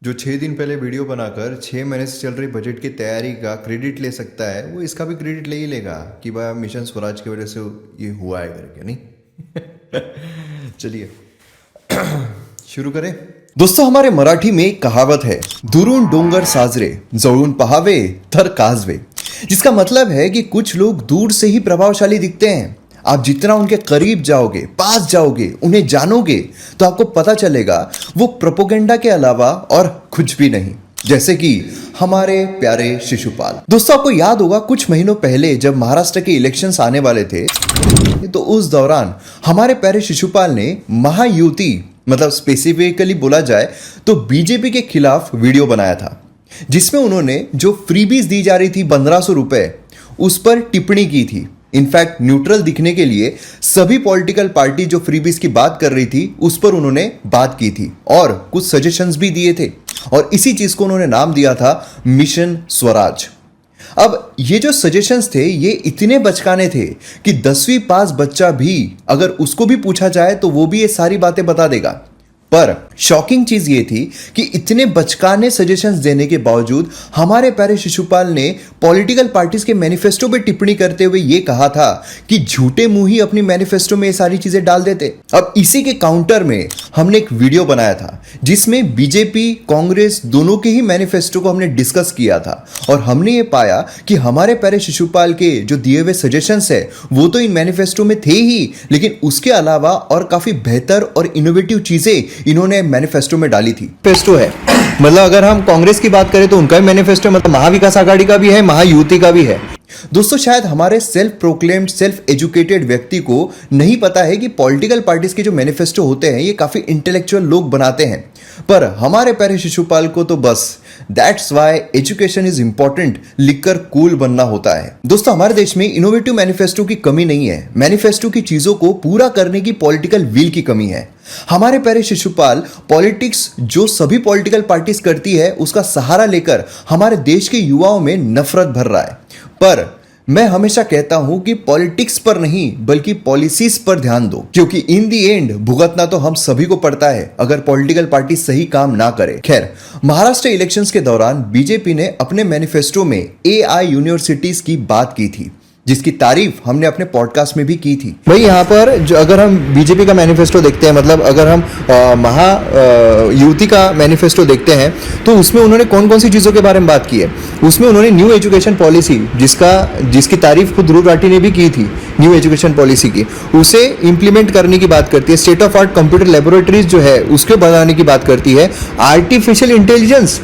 जो 6 दिन पहले वीडियो बनाकर 6 महीने से चल रही बजट की तैयारी का क्रेडिट ले सकता है, वो इसका भी क्रेडिट ले ही लेगा कि भाई मिशन स्वराज की वजह से ये हुआ है करके। नहीं चलिए शुरू करें। दोस्तों, हमारे मराठी में एक कहावत है, दुरून डोंगर साजरे जवळून पहावे तर काजवे, जिसका मतलब है कि कुछ लोग दूर से ही प्रभावशाली दिखते हैं। आप जितना उनके करीब जाओगे, पास जाओगे, उन्हें जानोगे, तो आपको पता चलेगा वो प्रोपोगेंडा के अलावा और कुछ भी नहीं। जैसे कि हमारे प्यारे शिशुपाल। दोस्तों, आपको याद होगा कुछ महीनों पहले जब महाराष्ट्र के इलेक्शंस आने वाले थे, तो उस दौरान हमारे प्यारे शिशुपाल ने महायुति, मतलब स्पेसिफिकली बोला जाए तो बीजेपी के खिलाफ वीडियो बनाया था, जिसमें उन्होंने जो फ्रीबीज दी जा रही थी 1500 रुपए, उस पर टिप्पणी की थी। इनफैक्ट न्यूट्रल दिखने के लिए सभी पॉलिटिकल पार्टी जो फ्रीबीज की बात कर रही थी उस पर उन्होंने बात की थी और कुछ सजेशंस भी दिए थे, और इसी चीज को उन्होंने नाम दिया था मिशन स्वराज। अब ये जो सजेशंस थे ये इतने बचकाने थे कि 10वीं पास बच्चा भी अगर उसको भी पूछा जाए तो वो भी ये सारी बातें बता देगा। पर शॉकिंग चीज ये थी कि इतने बचकाने सजेशंस देने के बावजूद हमारे प्यारे शिशुपाल ने पॉलिटिकल पार्टीज के मैनिफेस्टो पे टिप्पणी करते हुए ये कहा था कि झूठे मुंह ही अपनी मैनिफेस्टो में ये सारी चीजें डाल देते। अब इसी के काउंटर में हमने एक वीडियो बनाया था जिसमें बीजेपी कांग्रेस दोनों के ही मैनिफेस्टो को हमने डिस्कस किया था, और हमने ये पाया कि हमारे प्यारे शिशुपाल के जो दिए हुए सजेशंस है वो तो इन मैनिफेस्टो में थे ही, लेकिन उसके अलावा और काफी बेहतर और इनोवेटिव चीजें इन्होंने मैनिफेस्टो में डाली थी। मैनिफेस्टो है, मतलब अगर हम कांग्रेस की बात करें तो उनका भी मैनिफेस्टो, मतलब महाविकास आघाड़ी का भी है, महायुति का भी है। दोस्तों, शायद हमारे सेल्फ प्रोक्लेम्ड सेल्फ एजुकेटेड व्यक्ति को नहीं पता है कि पॉलिटिकल पार्टीज के जो मैनिफेस्टो होते हैं ये काफी इंटेलेक्चुअल लोग बनाते हैं, पर हमारे प्यारे शिशुपाल को तो बस that's why education is important लिखकर कूल बनना होता है। दोस्तों, हमारे देश में इनोवेटिव मैनिफेस्टो की कमी नहीं है, मैनिफेस्टो की चीजों को पूरा करने की पॉलिटिकल विल की कमी है। हमारे प्यारे शिशुपाल पॉलिटिक्स जो सभी पॉलिटिकल पार्टीज करती है उसका सहारा लेकर हमारे देश के युवाओं में नफरत भर रहा है। पर मैं हमेशा कहता हूं कि पॉलिटिक्स पर नहीं बल्कि पॉलिसीज पर ध्यान दो, क्योंकि इन दी एंड भुगतना तो हम सभी को पड़ता है अगर पॉलिटिकल पार्टी सही काम ना करे। खैर, महाराष्ट्र इलेक्शंस के दौरान बीजेपी ने अपने मैनिफेस्टो में एआई यूनिवर्सिटीज की बात की थी, जिसकी तारीफ हमने अपने पॉडकास्ट में भी की थी। भाई, यहाँ पर जो अगर हम बीजेपी का मैनिफेस्टो देखते हैं, मतलब अगर हम महायुति का मैनिफेस्टो देखते हैं, तो उसमें उन्होंने कौन कौन सी चीज़ों के बारे में बात की है। उसमें उन्होंने न्यू एजुकेशन पॉलिसी, जिसकी तारीफ खुद ध्रुव राठी ने भी की थी, न्यू एजुकेशन पॉलिसी की, उसे इंप्लीमेंट करने की बात करती है। State of art computer laboratories जो है उसके बनाने की बात करती है। आर्टिफिशियल इंटेलिजेंस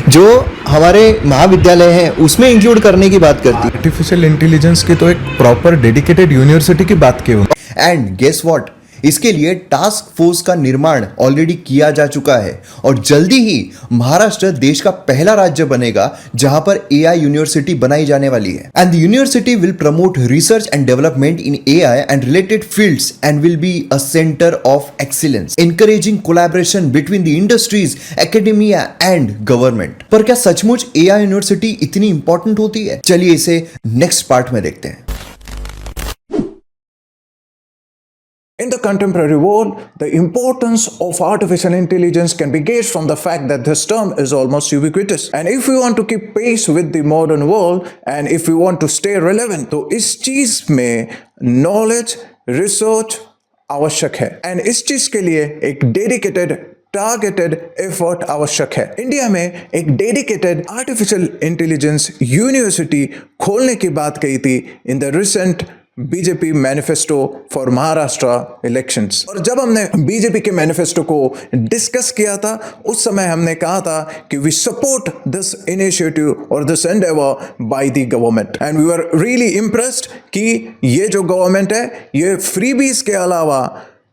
जो हमारे महाविद्यालय हैं उसमें इंक्लूड करने की बात करती है। आर्टिफिशियल इंटेलिजेंस की तो एक प्रॉपर डेडिकेटेड यूनिवर्सिटी की बात की उन्होंने। एंड गेस व्हाट, इसके लिए टास्क फोर्स का निर्माण ऑलरेडी किया जा चुका है, और जल्दी ही महाराष्ट्र देश का पहला राज्य बनेगा जहां पर एआई यूनिवर्सिटी बनाई जाने वाली है। And the university will promote research and development in AI and related fields and will be a centre of excellence, encouraging collaboration between the industries, academia and government. पर क्या सचमुच एआई यूनिवर्सिटी इतनी important होती है? चलिए इसे next part में देखते हैं। In the contemporary world, the importance of artificial intelligence can be gauged from the fact that this term is almost ubiquitous. And if we want to keep pace with the modern world and if we want to stay relevant, तो इस चीज में knowledge, research आवश्यक है। And इस चीज के लिए एक dedicated टारगेटेड एफर्ट आवश्यक है। इंडिया में एक डेडिकेटेड आर्टिफिशियल इंटेलिजेंस यूनिवर्सिटी खोलने की बात कही थी in the recent BJP manifesto for Maharashtra elections. और जब हमने बीजेपी के मैनिफेस्टो को डिस्कस किया था उस समय हमने कहा था कि वी सपोर्ट दिस इनिशिएटिव और this endeavour by the government, and we were really impressed कि ये जो गवर्नमेंट है ये फ्रीबीज के अलावा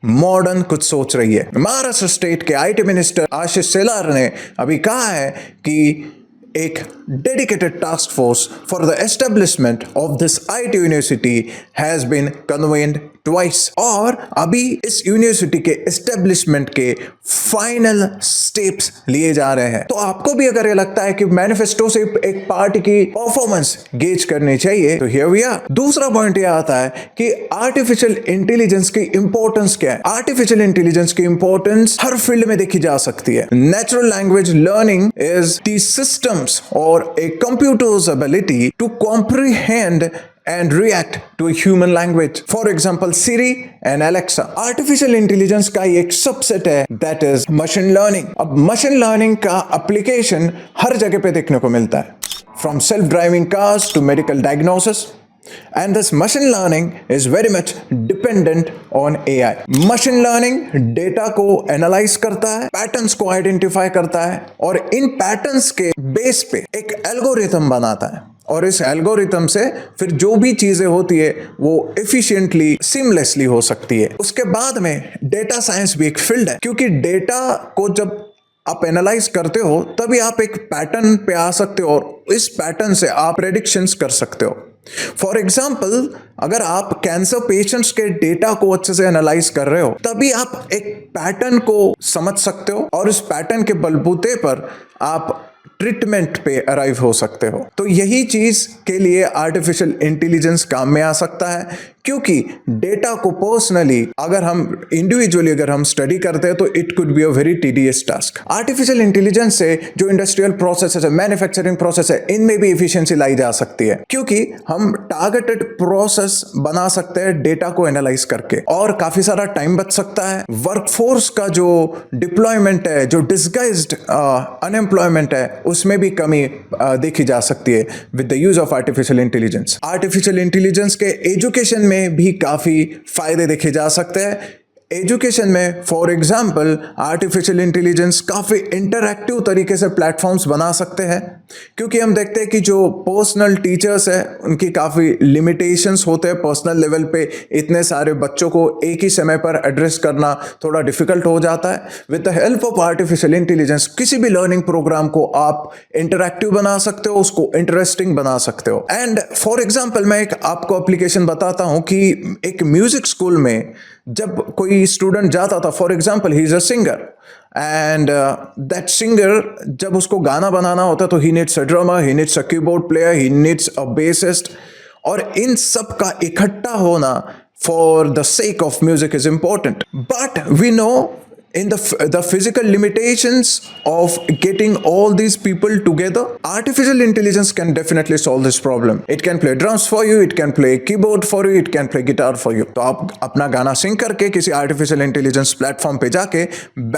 मॉडर्न कुछ सोच रही है। महाराष्ट्र स्टेट के आईटी मिनिस्टर आशीष शेलार ने अभी कहा है कि एक dedicated task force for the establishment of this IT university has been convened twice और अभी इस यूनिवर्सिटी के एस्टेब्लिशमेंट के फाइनल स्टेप्स लिए जा रहे हैं। तो आपको भी अगर ये लगता है कि मैनिफेस्टो से एक पार्टी की परफॉर्मेंस गेज करनी चाहिए तो हियर वी आर। दूसरा पॉइंट ये आता है कि आर्टिफिशियल इंटेलिजेंस की इंपॉर्टेंस क्या है। आर्टिफिशियल इंटेलिजेंस की इंपॉर्टेंस हर फील्ड में देखी जा सकती है। Natural language learning is the systems और a computer's ability to comprehend and react to a human language. For example, Siri and Alexa. Artificial intelligence का एक सबसेट है that is machine learning. अब machine learning का application हर जगह पे देखने को मिलता है, from self-driving cars to medical diagnosis. And this machine learning is very much dependent on AI. Machine learning data को analyze करता है, patterns को identify करता है और इन patterns के base पे एक algorithm बनाता है और इस एल्गोरिथम से फिर जो भी चीजें होती है वो एफिशिएंटली सीमलेसली हो सकती है। उसके बाद में डेटा साइंस भी एक फील्ड है, क्योंकि डेटा को जब आप एनालाइज करते हो तभी आप एक पैटर्न पे आ सकते हो और इस पैटर्न से आप प्रेडिक्शंस कर सकते हो। फॉर एग्जाम्पल, अगर आप कैंसर पेशेंट्स के डेटा को अच्छे से एनालाइज कर रहे हो तभी आप एक पैटर्न को समझ सकते हो और इस पैटर्न के बलबूते पर आप ट्रीटमेंट पे अराइव हो सकते हो। तो यही चीज के लिए आर्टिफिशियल इंटेलिजेंस काम में आ सकता है, क्योंकि डेटा को पर्सनली अगर हम इंडिविजुअली अगर हम स्टडी करते हैं तो it could be a very tedious task. Artificial intelligence से जो इंडस्ट्रियल प्रोसेस है, मैन्युफैक्चरिंग प्रोसेस है, इनमें भी एफिशिएंसी लाई जा सकती है, क्योंकि हम टारगेटेड प्रोसेस बना सकते हैं डेटा को एनालाइज करके और काफी सारा टाइम बच सकता है। वर्कफोर्स का जो डिप्लॉयमेंट है, जो डिस्गाइज्ड अनएम्प्लॉयमेंट है, उसमें भी कमी देखी जा सकती है with the use of artificial intelligence. Artificial intelligence के एजुकेशन में भी काफी फायदे देखे जा सकते हैं। एजुकेशन में फॉर एग्जाम्पल आर्टिफिशियल इंटेलिजेंस काफ़ी इंटरैक्टिव तरीके से प्लेटफॉर्म्स बना सकते हैं, क्योंकि हम देखते हैं कि जो पर्सनल टीचर्स हैं उनकी काफ़ी लिमिटेशंस होते हैं। पर्सनल लेवल पे इतने सारे बच्चों को एक ही समय पर एड्रेस करना थोड़ा डिफिकल्ट हो जाता है। With the help of artificial intelligence किसी भी लर्निंग प्रोग्राम को आप इंटरैक्टिव बना सकते हो, उसको इंटरेस्टिंग बना सकते हो। एंड फॉर एग्जाम्पल मैं एक आपको एप्लीकेशन बताता हूँ कि एक म्यूजिक स्कूल में जब कोई स्टूडेंट जाता था, for example he is a singer and that singer जब उसको गाना बनाना होता तो he needs a drummer, he needs a keyboard player, he needs a bassist, और इन सब का इकट्ठा होना for the sake of music is important. But we know in the physical limitations of getting all these people together, artificial intelligence can definitely solve this problem. It can play drums for you, it can play keyboard for you, it can play guitar for you. तो आप अपना गाना सिंग करके किसी artificial intelligence platform पे जाके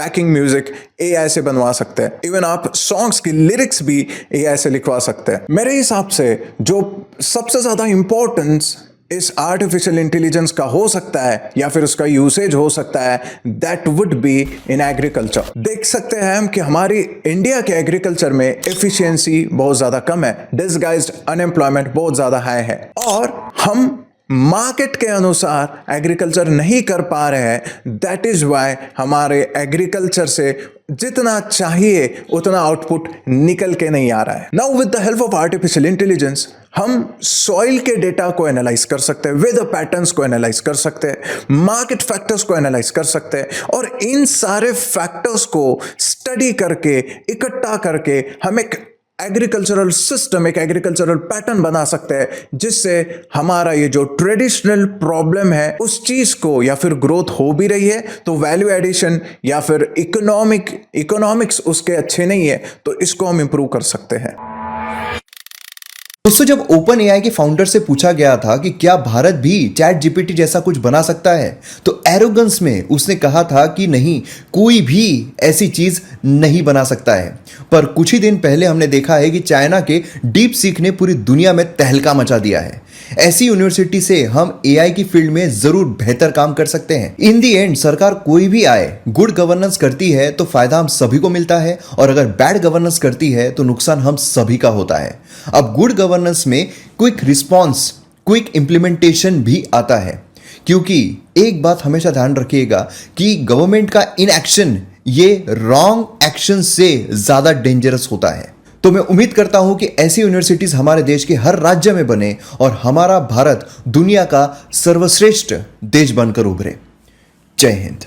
banking music AI से बनवा सकते हैं। इवन आप सॉन्ग्स की लिरिक्स भी AI से लिखवा सकते हैं। मेरे हिसाब से जो सबसे ज्यादा इंपॉर्टेंस इस आर्टिफिशियल इंटेलिजेंस का हो सकता है या फिर उसका यूसेज हो सकता है, that would be in agriculture. देख सकते हैं हम कि हमारी इंडिया के एग्रीकल्चर में एफिशिएंसी बहुत ज्यादा कम है, डिसगाइज्ड अनएम्प्लॉयमेंट बहुत ज्यादा हाई है और हम मार्केट के अनुसार एग्रीकल्चर नहीं कर पा रहे हैं। दैट इज वाई हमारे एग्रीकल्चर से जितना चाहिए उतना आउटपुट निकल के नहीं आ रहा है। Now with the help of artificial intelligence हम सॉइल के डेटा को एनालाइज कर सकते हैं, वेदर पैटर्न्स को एनालाइज कर सकते हैं, मार्केट फैक्टर्स को एनालाइज कर सकते हैं और इन सारे फैक्टर्स को स्टडी करके इकट्ठा करके हम एक एग्रीकल्चरल सिस्टम, एक एग्रीकल्चरल पैटर्न बना सकते हैं, जिससे हमारा ये जो ट्रेडिशनल प्रॉब्लम है उस चीज को, या फिर ग्रोथ हो भी रही है तो वैल्यू एडिशन या फिर इकोनॉमिक्स उसके अच्छे नहीं है तो इसको हम इंप्रूव कर सकते हैं। दोस्तों, जब ओपन एआई के फाउंडर से पूछा गया था कि क्या भारत भी चैट जीपीटी जैसा कुछ बना सकता है, तो एरोगेंस में उसने कहा था कि नहीं, कोई भी ऐसी चीज नहीं बना सकता है। पर कुछ ही दिन पहले हमने देखा है कि चाइना के डीप सीक ने पूरी दुनिया में तहलका मचा दिया है। ऐसी यूनिवर्सिटी से हम एआई की फील्ड में जरूर बेहतर काम कर सकते हैं। इन दी एंड सरकार कोई भी आए, गुड गवर्नेंस करती है तो फायदा हम सभी को मिलता है और अगर बैड गवर्नेंस करती है तो नुकसान हम सभी का होता है। अब गुड गवर्नेंस में क्विक रिस्पॉन्स, क्विक इंप्लीमेंटेशन भी आता है, क्योंकि एक बात हमेशा ध्यान रखिएगा कि गवर्नमेंट का इनएक्शन ये रॉन्ग एक्शन से ज्यादा डेंजरस होता है। तो तो मैं उम्मीद करता हूं कि ऐसी यूनिवर्सिटीज हमारे देश के हर राज्य में बने और हमारा भारत दुनिया का सर्वश्रेष्ठ देश बनकर उभरे। जय हिंद।